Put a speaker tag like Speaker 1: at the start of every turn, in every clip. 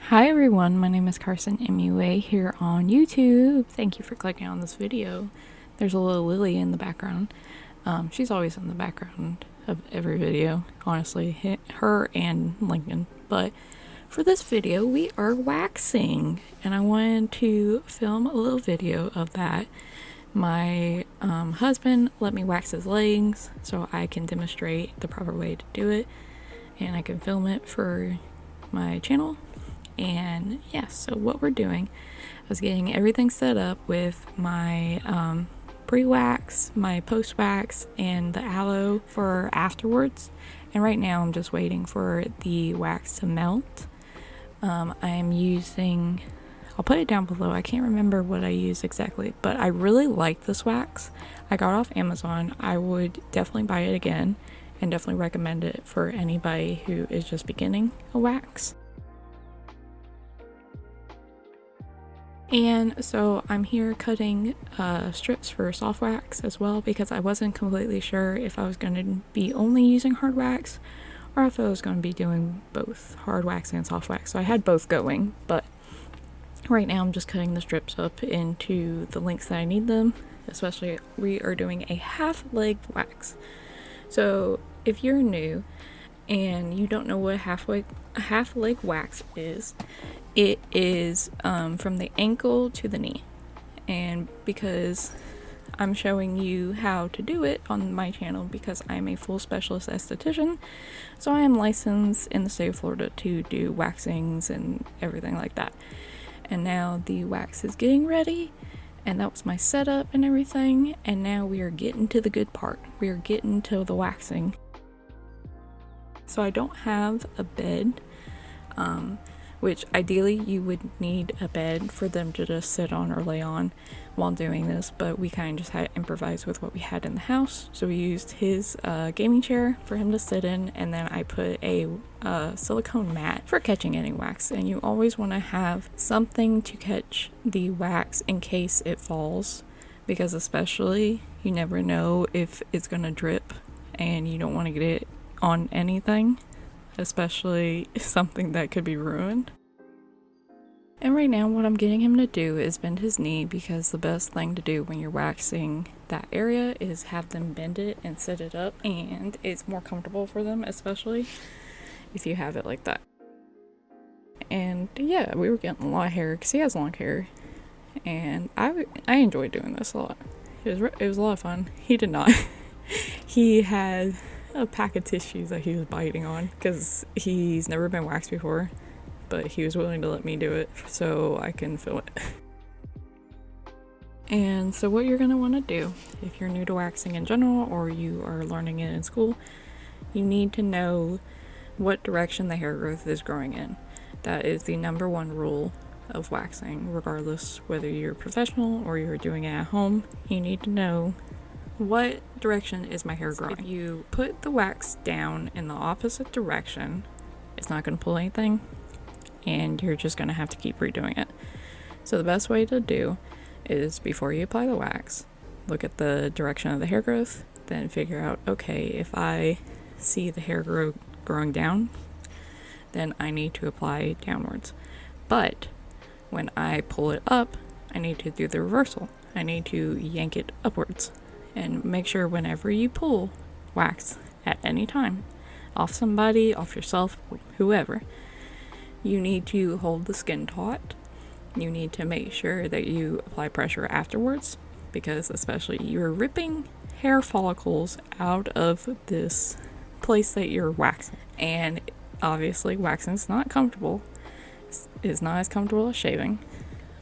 Speaker 1: Hi everyone, my name is Carson MUA here on YouTube. Thank you for clicking on this video. There's a little Lily in the background. She's always in the background of every video, honestly, her and Lincoln. But for this video, we are waxing, and I wanted to film a little video of that. My husband let me wax his legs so I can demonstrate the proper way to do it, and I can film it for my channel. And yeah, so what we're doing is getting everything set up with my pre-wax, my post-wax, and the aloe for afterwards. And right now I'm just waiting for the wax to melt. I'm using, I'll put it down below, I can't remember what I use exactly, but I really like this wax. I got it off Amazon. I would definitely buy it again and definitely recommend it for anybody who is just beginning a wax. And so I'm here cutting strips for soft wax as well, because I wasn't completely sure if I was going to be only using hard wax or if I was going to be doing both hard wax and soft wax. So I had both going, but right now I'm just cutting the strips up into the lengths that I need them. Especially we are doing a half leg wax. So if you're new and you don't know what a half leg wax is, it is from the ankle to the knee. And because I'm showing you how to do it on my channel, because I'm a full specialist esthetician, so I am licensed in the state of Florida to do waxings and everything like that. And now the wax is getting ready, and that was my setup and everything, and now we are getting to the good part. We are getting to the waxing. So I don't have a bed, which ideally you would need a bed for them to just sit on or lay on while doing this, but we kind of just had to improvise with what we had in the house. So we used his gaming chair for him to sit in, and then I put a silicone mat for catching any wax. And you always want to have something to catch the wax in case it falls, because especially you never know if it's gonna drip and you don't want to get it on anything, especially something that could be ruined. And right now what I'm getting him to do is bend his knee, because the best thing to do when you're waxing that area is have them bend it and sit it up, and it's more comfortable for them, especially if you have it like that. And yeah, we were getting a lot of hair because he has long hair, and I enjoyed doing this a lot. It was a lot of fun. He did not. He had a pack of tissues that he was biting on because he's never been waxed before, but he was willing to let me do it so I can film it. And so what you're going to want to do if you're new to waxing in general, or you are learning it in school, you need to know what direction the hair growth is growing in. That is the number one rule of waxing, regardless whether you're a professional or you're doing it at home. You need to know what direction is my hair growing. If you put the wax down in the opposite direction, it's not going to pull anything, and you're just going to have to keep redoing it. So the best way to do is, before you apply the wax, look at the direction of the hair growth, then figure out, okay, if I see the hair growing down, then I need to apply downwards. But when I pull it up, I need to do the reversal. I need to yank it upwards. And make sure whenever you pull wax at any time, off somebody, off yourself, whoever, you need to hold the skin taut. You need to make sure that you apply pressure afterwards, because especially you're ripping hair follicles out of this place that you're waxing. And obviously waxing is not comfortable. It's not as comfortable as shaving,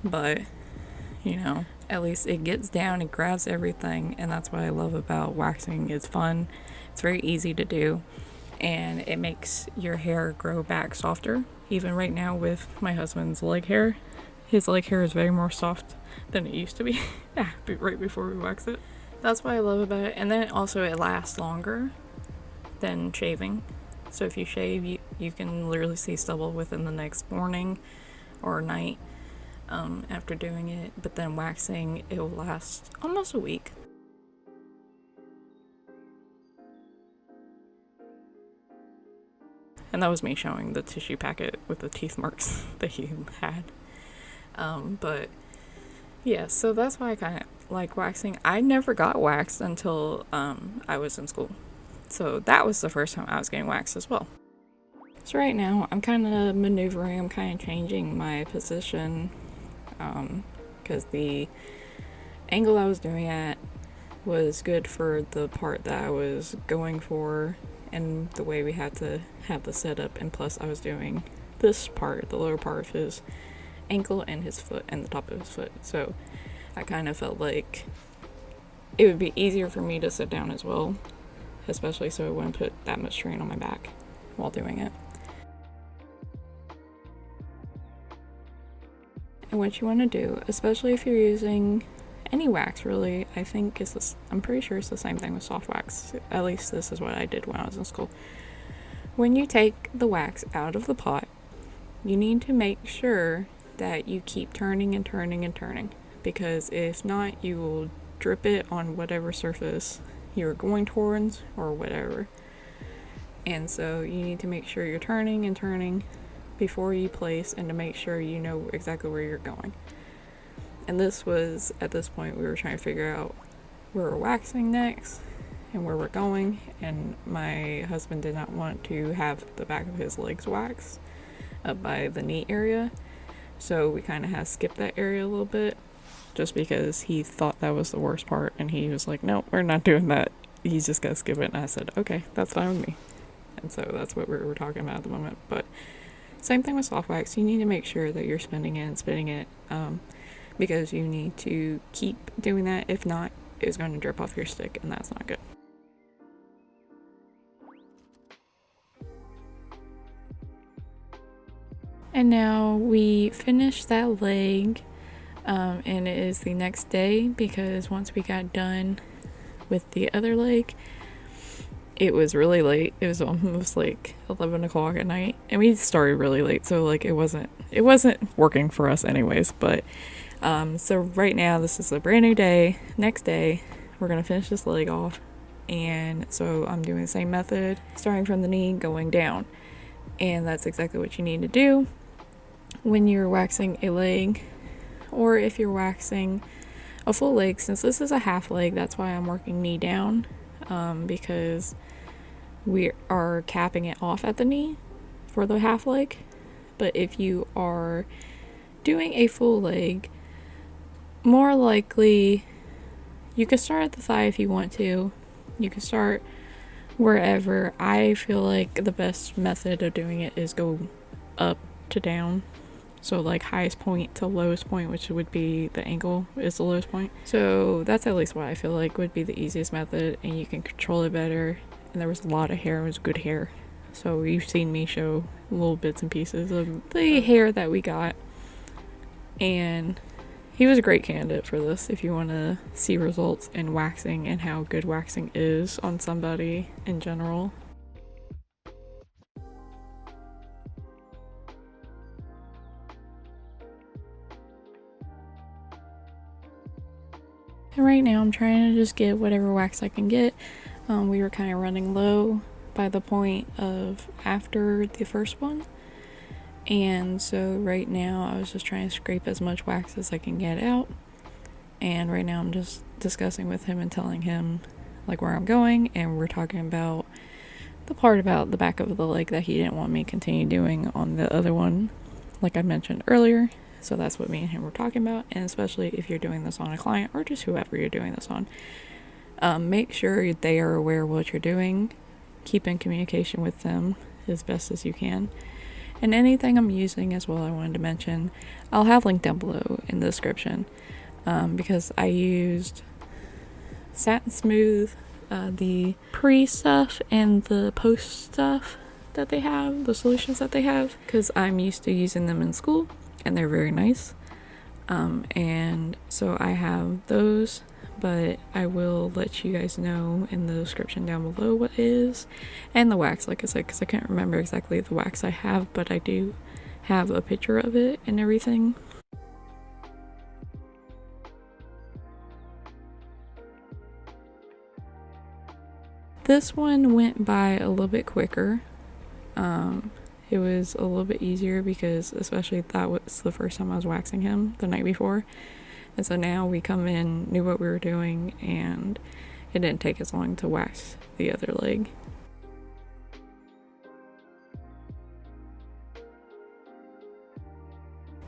Speaker 1: but you know, at least it gets down and grabs everything, and that's what I love about waxing. It's fun, it's very easy to do, and it makes your hair grow back softer. Even right now with my husband's leg hair, his leg hair is very more soft than it used to be right before we wax it. That's what I love about it. And then also it lasts longer than shaving. So if you shave, you can literally see stubble within the next morning or night after doing it, but then waxing, it will last almost a week. And that was me showing the tissue packet with the teeth marks that he had. But yeah, so that's why I kind of like waxing. I never got waxed until I was in school. So that was the first time I was getting waxed as well. So right now I'm kind of maneuvering, I'm kind of changing my position because the angle I was doing at was good for the part that I was going for and the way we had to have the setup, and plus I was doing this part, the lower part of his ankle and his foot and the top of his foot, so I kind of felt like it would be easier for me to sit down as well, especially so it wouldn't put that much strain on my back while doing it. And what you want to do, especially if you're using any wax really, I think is this, I'm pretty sure it's the same thing with soft wax, at least this is what I did when I was in school. When you take the wax out of the pot, you need to make sure that you keep turning and turning and turning, because if not, you will drip it on whatever surface you're going towards or whatever. And so you need to make sure you're turning and turning before you place, and to make sure you know exactly where you're going. And this was, at this point, we were trying to figure out where we're waxing next and where we're going, and my husband did not want to have the back of his legs waxed up by the knee area, so we kind of had to skip that area a little bit just because he thought that was the worst part, and he was like, no, we're not doing that, you just gotta skip it. And I said, okay, that's fine with me. And so that's what we were talking about at the moment. But same thing with soft wax, you need to make sure that you're spinning it and spinning it, because you need to keep doing that. If not, it's going to drip off your stick, and that's not good. And now we finished that leg, and it is the next day, because once we got done with the other leg, it was really late. It was almost like 11 o'clock at night, and we started really late, so like it wasn't working for us anyways. But so right now this is a brand new day. Next day we're gonna finish this leg off, and so I'm doing the same method, starting from the knee going down, and that's exactly what you need to do when you're waxing a leg, or if you're waxing a full leg. Since this is a half leg, that's why I'm working knee down, because we are capping it off at the knee for the half leg. But if you are doing a full leg, more likely you can start at the thigh if you want to. You can start wherever. I feel like the best method of doing it is go up to down. So like highest point to lowest point, which would be the ankle is the lowest point. So that's at least what I feel like would be the easiest method, and you can control it better. And there was a lot of hair, it was good hair. So you've seen me show little bits and pieces of the hair that we got. And he was a great candidate for this if you want to see results in waxing and how good waxing is on somebody in general. And right now I'm trying to just get whatever wax I can get. We were kind of running low by the point of after the first one. And so right now I was just trying to scrape as much wax as I can get out. And right now I'm just discussing with him and telling him like where I'm going, and we're talking about the part about the back of the leg that he didn't want me to continue doing on the other one, like I mentioned earlier. So that's what me and him were talking about. And especially if you're doing this on a client or just whoever you're doing this on, make sure they are aware of what you're doing. Keep in communication with them as best as you can. And anything I'm using as well, I wanted to mention, I'll have linked down below in the description, because I used Satin Smooth, the pre stuff and the post stuff that they have, the solutions that they have, because I'm used to using them in school and they're very nice. And so I have those, but I will let you guys know in the description down below what is, and the wax, like I said, because I can't remember exactly the wax I have, but I do have a picture of it and everything. This one went by a little bit quicker, It was a little bit easier because especially that was the first time I was waxing him the night before. And so now we come in, knew what we were doing, and it didn't take as long to wax the other leg.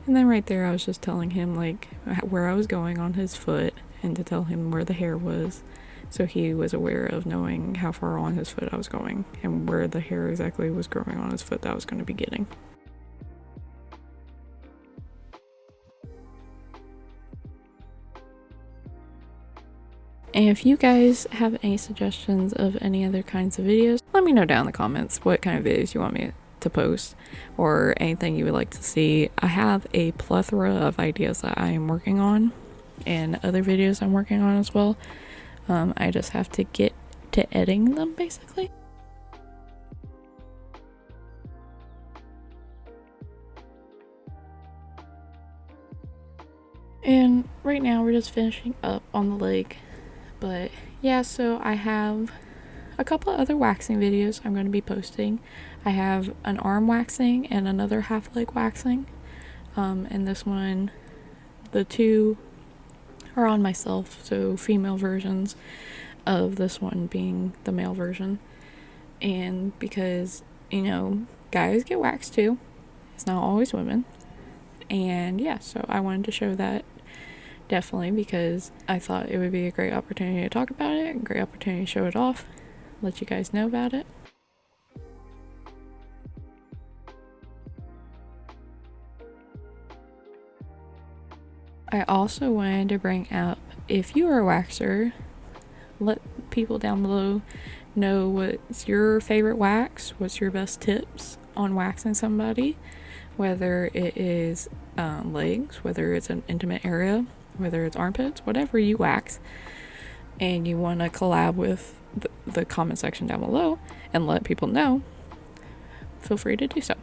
Speaker 1: And then right there I was just telling him like where I was going on his foot and to tell him where the hair was, so he was aware of knowing how far on his foot I was going and where the hair exactly was growing on his foot that I was going to be getting. And if you guys have any suggestions of any other kinds of videos, let me know down in the comments what kind of videos you want me to post or anything you would like to see. I have a plethora of ideas that I am working on and other videos I'm working on as well. I just have to get to editing them basically. And right now we're just finishing up on the leg. But yeah, so I have a couple of other waxing videos I'm going to be posting. I have an arm waxing and another half leg waxing. And this one, the two are on myself, so female versions of this one being the male version. And because, you know, guys get waxed too, it's not always women. And yeah, so I wanted to show that definitely because I thought it would be a great opportunity to talk about it, a great opportunity to show it off, let you guys know about it. I also wanted to bring up, if you are a waxer, let people down below know what's your favorite wax, what's your best tips on waxing somebody, whether it is legs, whether it's an intimate area, whether it's armpits, whatever you wax, and you want to collab with the comment section down below and let people know, feel free to do so.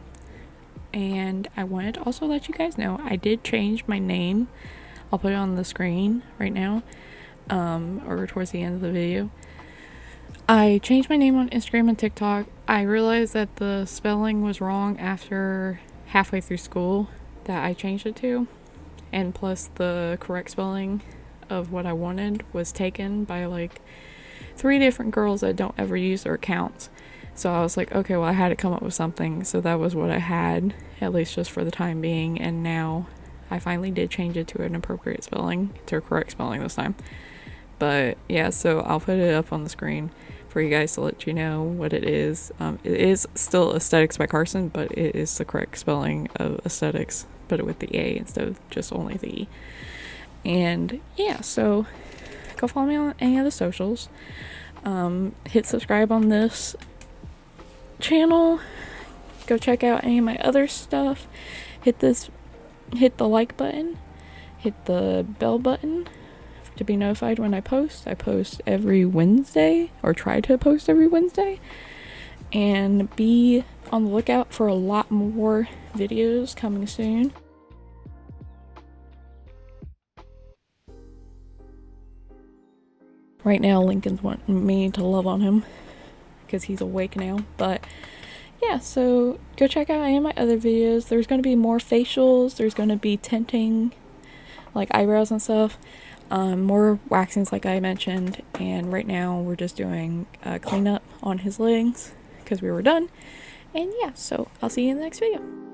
Speaker 1: And I wanted to also let you guys know I did change my name. I'll put it on the screen right now, or towards the end of the video. I changed my name on Instagram and TikTok. I realized that the spelling was wrong after halfway through school that I changed it to, and plus the correct spelling of what I wanted was taken by like 3 different girls that don't ever use their accounts. So I was like, okay, well I had to come up with something, so that was what I had, at least just for the time being. And now I finally did change it to an appropriate spelling, to a correct spelling this time. But yeah, so I'll put it up on the screen for you guys to let you know what it is. It is still Aesthetics by Carson, but it is the correct spelling of aesthetics, but with the A instead of just only the E. And yeah, so go follow me on any of the socials. Hit subscribe on this channel. Go check out any of my other stuff. Hit the like button. Hit the bell button to be notified when I post. I post every Wednesday, or try to post every Wednesday. And be on the lookout for a lot more videos coming soon. Right now, Lincoln's wanting me to love on him because he's awake now. But yeah, so go check out any of my other videos. There's going to be more facials. There's going to be tinting, like eyebrows and stuff. More waxings like I mentioned. And right now we're just doing a cleanup on his legs because we were done. And yeah, so I'll see you in the next video.